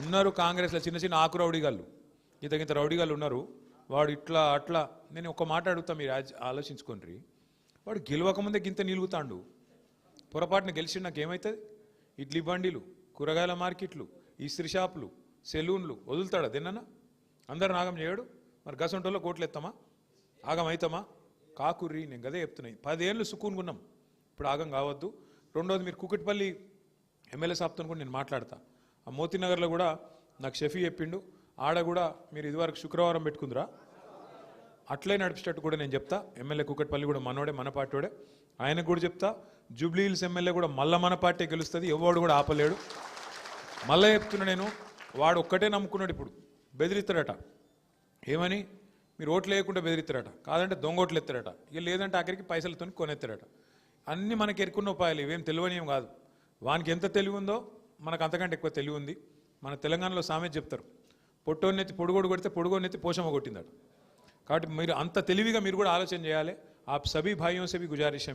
ఉన్నారు కాంగ్రెస్లో చిన్న చిన్న ఆకు రౌడీగాళ్ళు, ఇంత రౌడీగాళ్ళు ఉన్నారు. వాడు ఇట్లా అట్లా. నేను ఒక మాట అడుగుతా, మీరు ఆలోచించుకోండి. వాడు గెలవకముందే గింత నిలుగుతాండు, పొరపాటున గెలిచి నాకు ఏమవుతుంది? ఇడ్లీ బండిలు, కూరగాయల మార్కెట్లు, ఇస్త్రీ షాపులు, సెలూన్లు వదులుతాడా దేనన్నా? అందరు ఆగం చేయడు. మరి గసంటోళ్ళలో కోట్లు ఎత్తామా? ఆగం అవుతామా? కాకుర్రి. నేను గదే చెప్తున్నాయి. 10 ఏళ్ళు సుకూన్గున్నాం, ఇప్పుడు ఆగం కావద్దు. రెండోది, మీరు కూకట్పల్లి ఎమ్మెల్యే సాబ్తో కూడా నేను మాట్లాడతా. ఆ మోతీనగర్లో కూడా నాకు షఫీ చెప్పిండు, ఆడ కూడా మీరు ఇదివరకు శుక్రవారం పెట్టుకుందిరా, అట్లే నడిచేటట్టు కూడా నేను చెప్తా. ఎమ్మెల్యే కూకట్పల్లి కూడా మనోడే, మన పార్టీడే, ఆయనకు కూడా చెప్తా. జూబ్లీ హిల్స్ ఎమ్మెల్యే కూడా మళ్ళీ మన పార్టీ గెలుస్తుంది, ఎవడు కూడా ఆపలేడు. మళ్ళీ చెప్తున్నా నేను, వాడు ఒక్కటే నమ్ముకున్నాడు. ఇప్పుడు బెదిరిస్తాడట, ఏమని? మీరు ఓట్లు వేయకుండా బెదిరిస్తారట, కాదంటే దొంగ ఓట్లు ఎత్తారట, ఇక లేదంటే ఆఖరికి పైసలతో కొనెత్తారట. అన్నీ మనకి ఎరుకున్న ఉపాయాలు, ఇవేం తెలివనియం కాదు. వానికి ఎంత తెలివి ఉందో మనకు అంతకంటే ఎక్కువ తెలివి ఉంది. మన తెలంగాణలో సామెత చెప్తారు, పొట్టోన్నెత్తి పొడుగోడు కొడితే పొడుగోన్నెత్తి పోషమ్మ కొట్టిందట. కాబట్టి మీరు అంత తెలివిగా మీరు కూడా ఆలోచన చేయాలి. आप सभी भाइयों से भी गुजारिश है